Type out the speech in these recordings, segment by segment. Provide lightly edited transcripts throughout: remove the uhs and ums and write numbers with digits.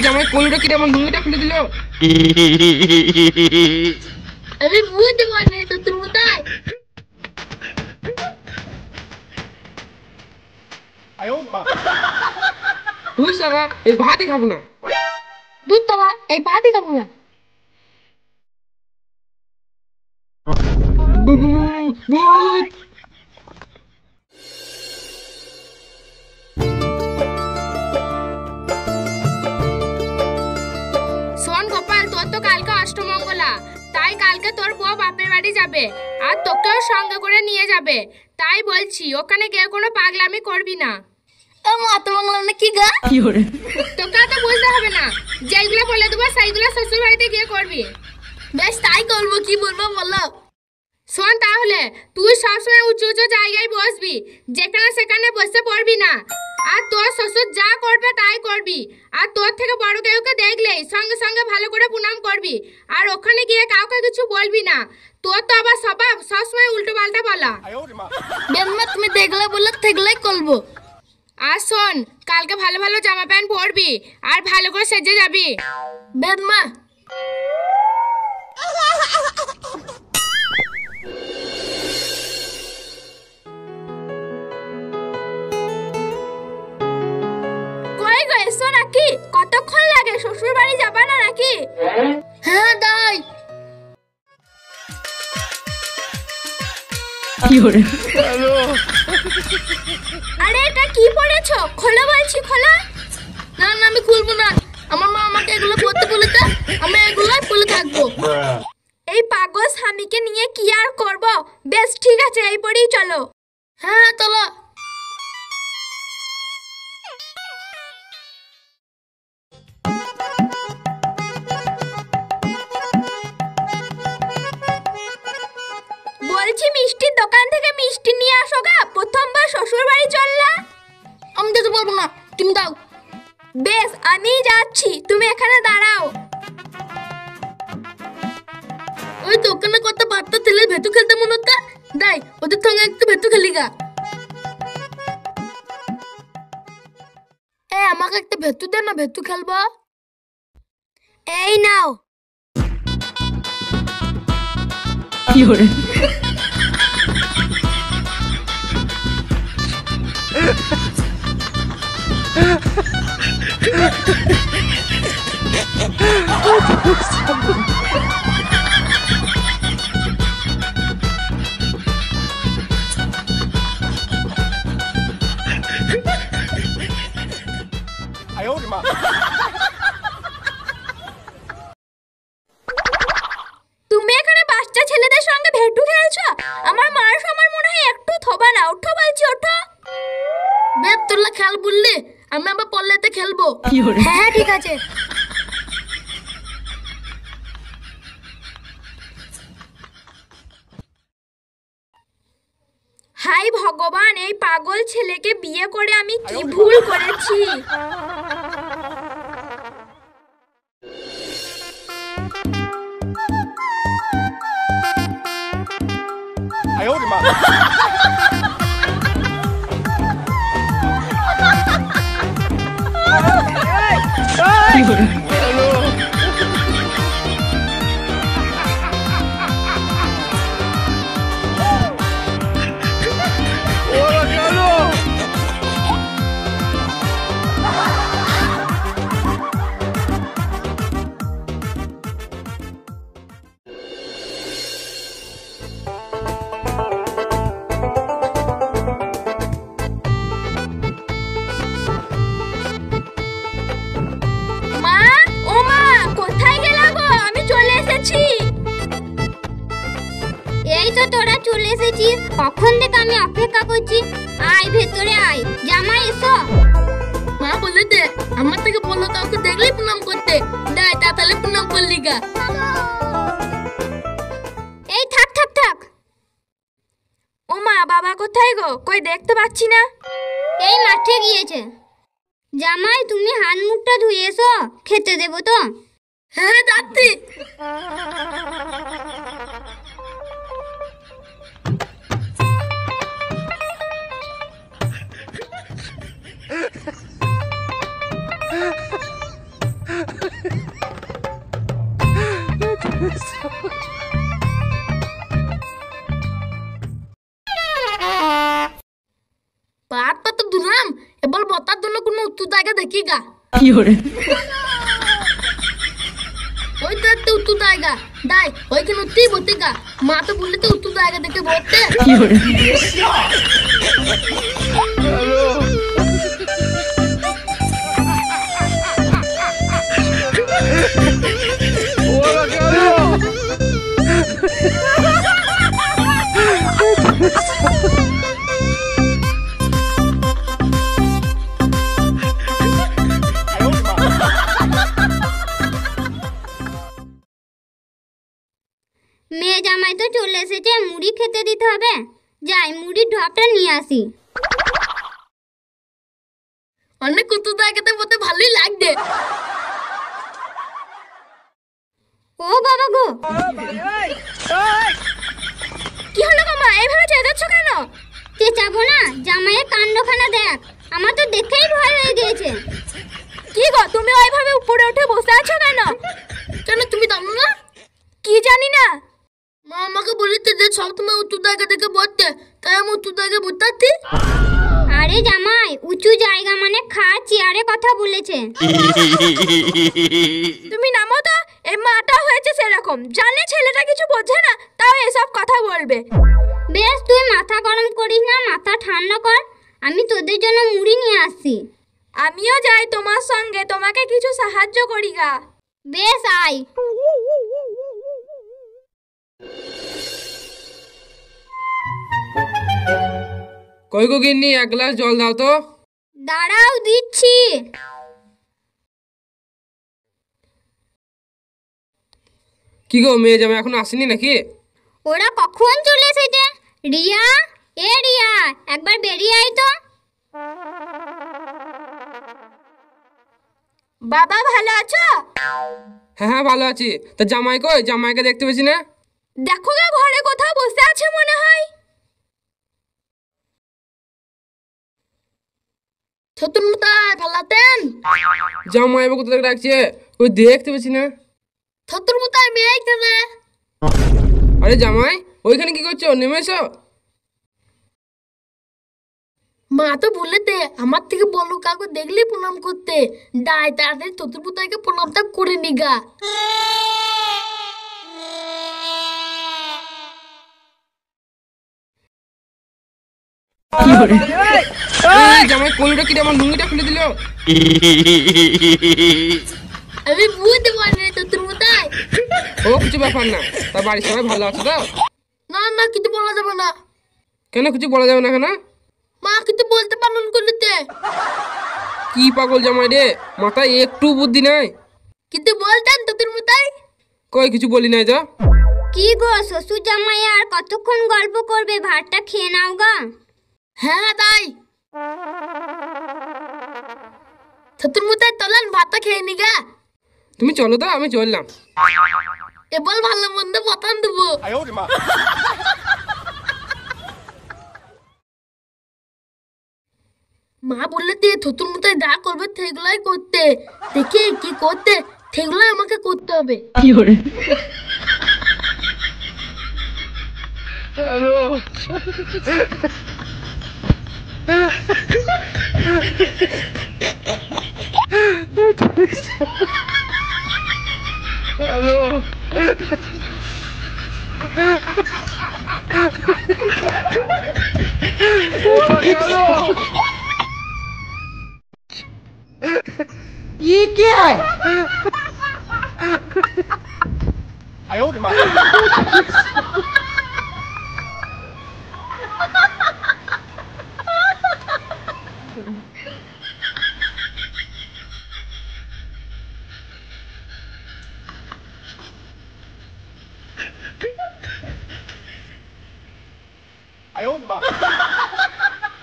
জামাই কোলটা কি এমন ভূমিটা খুলে দিল? আমি বুঝতে পারি তো তুমি কোথায়? তুই সারা এই ভাতই খাবো না। দুধ তালা এই ভাতই খাবো না। ভূত! শোন গোপাল, তোর তো কালকে অষ্টমঙ্গলা, তাই কালকে তোর বউ বাপের বাড়ি যাবে আর তোকেও সঙ্গে করে নিয়ে যাবে। তাই বলছি ওখানে গিয়ে কোনো পাগলামি করবি না। অষ্টমঙ্গলা কি গা? তোকে তো বুঝতে হবে না, যেগুলো বলে দেবো সেইগুলো শ্বশুর বাড়িতে গিয়ে করবি। বেশ তাই করবো, কি বলবো বলো। শোন তাহলে, তুই সবসময় উঁচু উঁচু জায়গায় বসবি, যেখানে সেখানে বসে পড়বি না। আর তোর শ্বশুর যা করবে তাই করবি। আর তোর থেকে বড় কেউকে দেখলেই সঙ্গে সঙ্গে ভালো করে প্রণাম করবি। আর ওখানে গিয়ে কাউকে কিছু বলবি না। তোর তো আবার স্বভাব সবসময় উল্টো পাল্টা বলা। বেম্মা তুমি দেখলে বললে দেখলেই করবো। আর শোন, কালকে ভালো ভালো জামা প্যান্ট পরবি আর ভালো করে সেজে যাবি। বেম্মা কই গো, এসো নাকি? কতক্ষণ লাগে? শ্বশুর বাড়ি যাবা না নাকি? হ্যাঁ দাই। আরে এটা কি পরেছো? খোলো বলছি, খোলো। না না আমি খুলবো না, আমার মা আমাকে এগুলো পড়তে বলেছে, আমি এগুলোই পরে থাকবো। এই পাগল স্বামীকে নিয়ে কি আর করব? বেশ ঠিক আছে, এই পরেই চলো। হ্যাঁ চলো। বলছি মিষ্টির দোকান থেকে মিষ্টি নিয়ে আসো গা, প্রথমবার শ্বশুর বাড়ি চললা। আমি যেতে পারবো না, তুমি দাও। বেশ আমি যাচ্ছি, তুমি এখানে দাঁড়াও। ওই দোকানে কত বাচ্চা ছেলে ভেতু খেলতে মনে হচ্ছে, দাই ওদের সঙ্গে একটু ভেতু খেলি গা। আমাকে একটা ভেতু দে না, ভেতু খেলবো। এই নাও। তুমি এখানে বাচ্চা ছেলেদের সঙ্গে ভেটু খেলছো? আমার মার সমান মনে হয় একটু থবা না। ওঠো বলছি, ওঠো। বেশ তোলা খেল বললি, আমি আবার পল্লেতে খেলবো। হ্যাঁ ঠিক আছে। হাই ভগবান, এই পাগল ছেলেকে বিয়ে করে আমি কি ভুল করেছি। মা, ও মা, কোথায় গেলা গো? আমি চলে এসেছি। এই তো তোরা চলে এসেছিস, কখন থেকে আমি অপেক্ষা করছি। আয় ভেতরে আয়, জামাই এসো। মা বলে দে আমার থেকে বলো কাউকে দেখলেই প্রণাম করতে, দাই তাহলে প্রণাম করলি গা। এই থাক থাক থাক। ও মা, বাবা কোথায় গো? কই দেখতে পাচ্ছি না। এই মাঠে গিয়েছে। জামাই তুমি হাত মুখটা ধুয়ে এসো, খেতে দেবো তো। হ্যাঁ যাচ্ছি। তুলো কোনো উত্তর জায়গা দেখি গা। ওই তো একটা উত্তর জায়গা দাই, ওইখানে উঠতেই বলতে গা। মা তো বললে তো উত্তর জায়গা দেখে বলতে। মেয়ে জামাই তো চলে এসেছে, মুড়ি খেতে দিতে হবে। যাই মুড়ির ঢপটা নিয়ে আসি। অনেক উত্তর জায়গাতে বলতে ভালোই লাগছে। ও বাবা গো, কি হলো গো মা, এইভাবে চেঁচাচ্ছ কেন? চেঁচাবো না, জামাইয়ের কাণ্ডখানা দেখ, আমার তো দেখেই ভয় হয়ে গিয়েছে। কি গো তুমি ওইভাবে উপরে উঠে বসে আছো কেন? কেন তুমি জানো না? কি জানি না। মা আমাকে বলেছে যে সব তোমার উত্তর জায়গা দেখে বলতে, তাই আমি উত্তর জায়গায় বলতে। আরে জামাই, উঁচু জায়গা মানে খাট চেয়ারে কথা বলেছে। তুমি নামো তো, এই মাটা হয়েছে সেরকম, জানে ছেলেটা কিছু বোঝে না, তাও এসব কথা বলবে। বেশ, তুই মাথা গরম করিস না, মাথা ঠান্ডা কর। আমি তোদের জন্য মুড়ি নিয়ে আসছি। আমিও যাই তোমার সঙ্গে, তোমাকে কিছু সাহায্য করি গা। বেশ আয়। কই গো গিন্নি, এক গ্লাস জল দাও তো। দাঁড়াও, দিচ্ছি। কি গো, মেয়ে জামাই এখন আসেনি নাকি? ওরা কখন চলে এসেছে? রিয়া, এ রিয়া, একবার বেরিয়ে আয় তো। বাবা ভালো আছো? হ্যাঁ হ্যাঁ ভালো আছি। তা জামাই কই? জামাইকে দেখতে পেয়েছি না। দেখো গা, ঘরে কোথাও বসে আছে মনে হয়। ছোটন মুতাই ভালো আছেন? জামাই বাবু কোথা থেকে ডাকছে, ওই দেখতে পেয়েছি না। ছোটন মুতাই মেয়ে এখানে। আরে জামাই, ওইখানে কি করছো? নেমে এসো। মা তো বলেতে আমার থেকে বলো কাউকে দেখলে প্রণাম করতে। দায় তাড়াতাড়ি ছোটন মুতাইকে প্রণামটা করে নিগা। জামাই কলুটা কিনে আমার লুঙ্গিটা খুলে দিল। আমি বুঝতে পারি না ছোটন মুতাই। ও কিছু ব্যাপার না। তা বাড়ির সবাই ভালো আছে তো? না না, কিছু বলা যাবে না। কেন কিছু বলা যাবে না কেন? মা কিছু বলতে পারলেন করতে। কি পাগল জামাই রে, মাথায় একটু বুদ্ধি নাই। কিন্তু বলতেন ছোটন মুতাই। কই কিছু বলি নাই তো। কি গো, শ্বশুর জামাই আর কতক্ষণ গল্প করবে? ভাতটা খেয়ে নাও গা। হ্যাঁ তাই। ছোটন মুতাই চলেন ভাতটা খেয়ে নিগা। তুমি চলো তো, আমি চললাম। এবার ভালো মন্দ পতান দেবো। মা বললে ছোটন মুতাই যা করবে সেগুলাই করতে। দেখে কি করতে, সেগুলাই আমাকে করতে হবে। ये क्या है?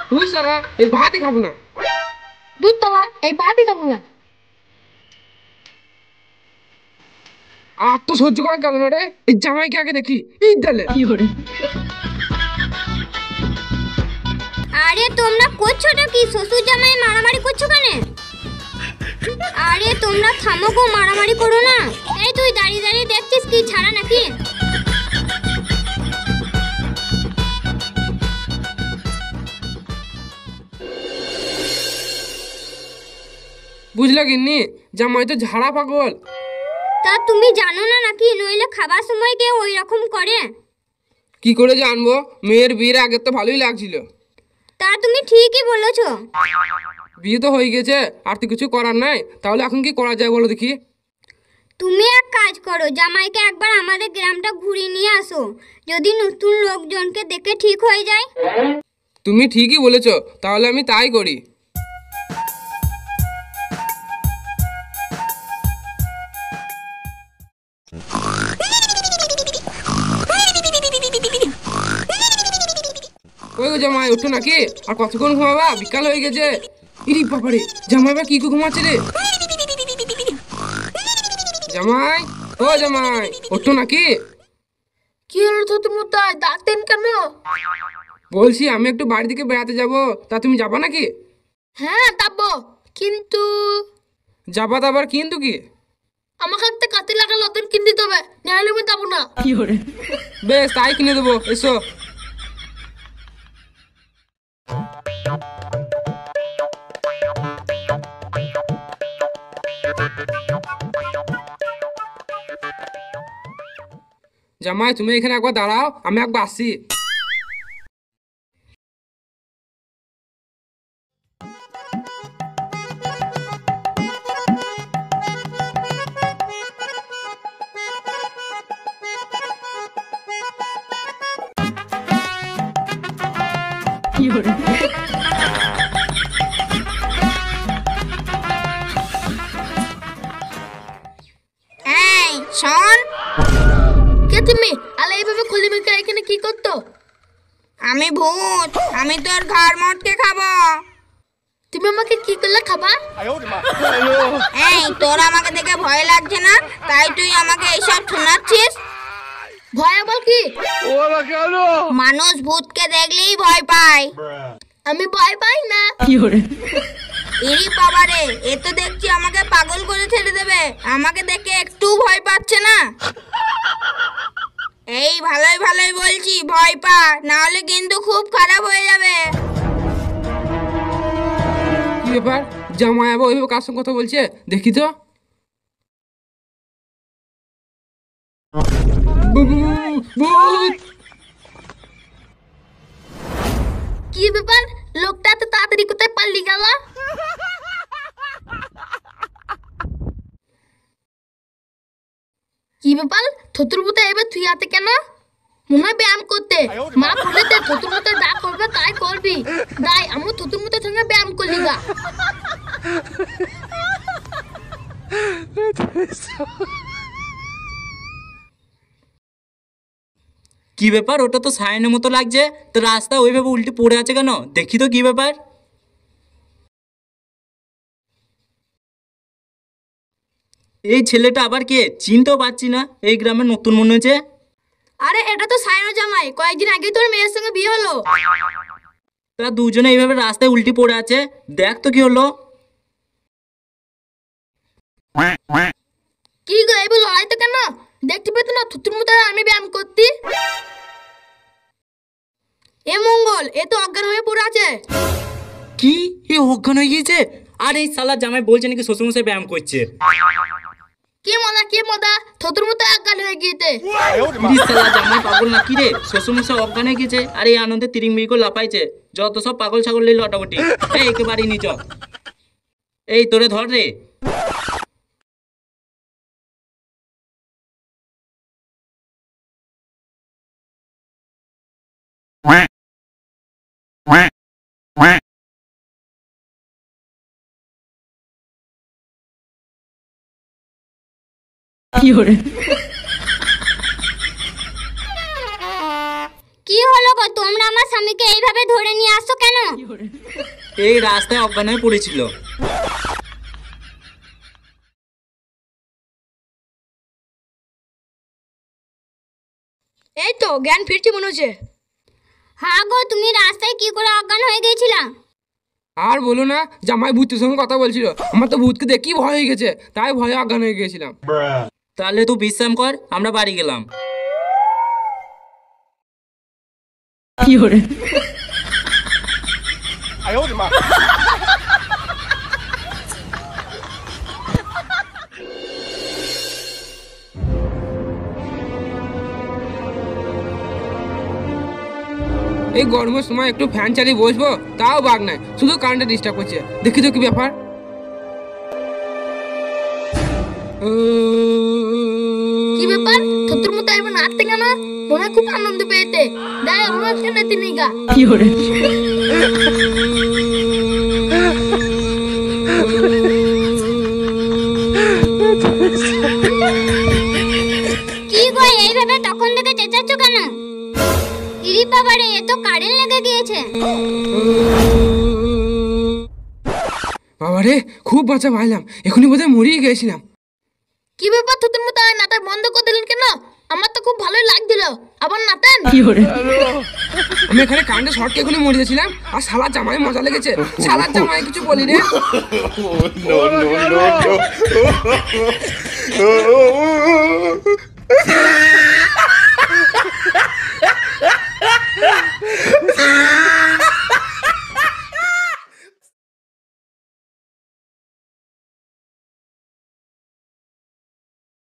তুই সারা এই ভাতই খাবো না। দুধ তোলা এই ভাতই খাবো না। আর তো সহ্য করা গেল না রে। এই জামাইকে আগে দেখি, এই ডালে আরে তোমরা করছোটা কি? শ্বশুর জামাই মারামারি করছো কেন? আরে তোমরা থামো গো, মারামারি করো না। এই তুই দাঁড়িয়ে দাঁড়িয়ে দেখছিস কি, ছাড়া নাকি? বুঝলে গিন্নি, জামাই তো ঝাড়া পাগল। তা তুমি জানো না নাকি, নইলে খাবার সময় কেউ ওই রকম করে? কি করে জানবো, মেয়ের বিয়ের আগে তো ভালোই লাগছিল। তা তুমি ঠিকই বলেছো। বিয়ে তো হয়ে গেছে, আর তো কিছু করার নাই, তাহলে এখন কি করা যায় বলো দেখি? তুমি এক কাজ করো, জামাইকে একবার আমাদের গ্রামটা ঘুরিয়ে নিয়ে আসো, যদি নতুন লোকজনকে দেখে ঠিক হয়ে যায়। তুমি ঠিকই বলেছো, তাহলে আমি তাই করি। ওই গো জামাই, ওঠো নাকি? আর কতক্ষণ ঘুমাবা? বিকাল হয়ে গেছে। ইরি বাবারে, জামাই বা কি ঘুমাচ্ছে রে? জামাই, ও জামাই, ওঠো নাকি? কি হলো শ্বশুরমশাই, ডাকতেন কেন? বলছি আমি একটু বাড়ি থেকে বেড়াতে যাব, তা তুমি যাবা নাকি? হ্যাঁ যাবো, কিন্তু যাবা তো আবার কিন্তু কি? আমাকে একটা কাতি লাগা নতুন কিনে দিতে হবে, নাহলে আমি যাবো না। বেশ, তাই কিনে দেবো, এসো। জামাই, তুমি এখানে একবার দাঁড়াও, আমি একবার আসি। এই শোন, কে তুমি? আলে এইভাবে খুলে মেখে এখানে কি করতো? আমি ভূত, আমি তোর ঘর মটকে খাবো। তুমি আমাকে কি করলে খাবা? এই তোর আমাকে দেখে ভয় লাগছে না, তাই তুই আমাকে এইসব শোনাচ্ছিস? ভয় আবার কি? মানুষ ভূতকে দেখলেই ভয় পায়। আমি ভয় পাই না। ইরি বাবারে, এ তো দেখছি আমাকে পাগল করে ছেড়ে দেবে। আমাকে দেখে একটু ভয় পাচ্ছে না। এই ভালোই ভালোই বলছি, ভয় পা, না হলে কিন্তু খুব খারাপ হয়ে যাবে। কি ব্যাপার, জামাই আবার ওইভাবে কার সঙ্গে কথা বলছে? দেখি তো। ভূত! কি ব্যাপার, লোকটা এত তাড়াতাড়ি কোথায় পাল্লি গেল? কি ব্যাপার, থতুরপুতা এবার তুই হাতে কেন? মনে হয় ব্যায়াম করতে। মা বলেতে থতুরপুতা যা করবে তাই করবি। তাই আমি থতুরপুতার সঙ্গে ব্যায়াম করলি গা। কি ব্যাপার, ওটা তো সায়নের মতো লাগছে, তো রাস্তা ওইভাবে উল্টে পড়ে আছে কেন? দেখি তো কি ব্যাপার। এই ছেলেটা আবার কে? চিনতেও পারছি না, এই গ্রামে নতুন মনে হচ্ছে। আরে এটা তো সায়না জামাই, কয়েকদিন আগে তোর মেয়ের সঙ্গে বিয়ে হলো। তা দুজনে এইভাবে রাস্তায় উল্টে পড়ে আছে, দেখ তো কি হলো। কি গো, এবার লড়াই তো কেন? দেখতে পেত না থতুরপুতা আমি ব্যায়াম করতি? এ মঙ্গল, এ তো অজ্ঞান হয়ে পড়ে আছে। কি, এ অজ্ঞান হয়ে গিয়েছে? আর এই শালা জামাই বলছে নাকি শ্বশুরমশাই ব্যায়াম করছে। কি মজা, কি মজা, থতুরপুতা অজ্ঞান হয়ে গিয়েছে। ইরি শালা জামাই পাগল নাকি রে? শ্বশুরমশাই অজ্ঞান হয়ে গেছে, আর এই আনন্দে তিরিংবিরি করে লাফাইছে। যত সব পাগল ছাগল নিয়ে লটাপটি। এই একে বাড়ি নিচ, এই তোরে ধর রে। কি হলো গো, তোমরা আমার স্বামীকে এইভাবে ধরে নিয়ে আসছো কেন? এই রাস্তায় অজ্ঞান হয়ে পড়েছিল। এই তো জ্ঞান ফিরছে মনে হচ্ছে। হ্যাঁ গো, তুমি রাস্তায় কি করে অজ্ঞান হয়ে গেছিলা? আর বলো না, জামাই ভূতের সঙ্গে কথা বলছিল। আমার তো ভূতকে দেখি ভয় হয়ে গেছে, তাই ভয়ে অজ্ঞান হয়ে গেছিলাম। তাহলে তুই বিশ্রাম কর, আমরা বাড়ি গেলাম। এই গরমের সময় একটু ফ্যান চালিয়ে বসবো, তাও বাগ নাই, শুধু কারেন্টে ডিস্টার্ব করছে। দেখি তো কি ব্যাপার। কি ব্যাপার, থতুর মতো এবার নাচতে কেন? মনে হয় খুব আনন্দ পেয়েছে। দাঁড়া, আমরা একটা নাতি নিগা। কি গো এইভাবে তখন থেকে চেঁচাচ্ছ কেন? ইরি বাবারে, এ তো কারেন্ট লেগে গিয়েছে। বাবারে, খুব বাঁচা পাইলাম, এখনই বোধহয় মরিয়ে গিয়েছিলাম। কি ব্যাপার, থতুর মতো নাতা বন্ধ করে দিলেন কেন? আমার তো খুব ভালোই লাগছিল, আবার নাতেন। আমি এখানে কারেন্টে শর্ট এখনই মরে গেছিলাম, আর শালার জামাই মজা লেগেছে। শালার জামাই কিছু বলি রে। no, no, no, no.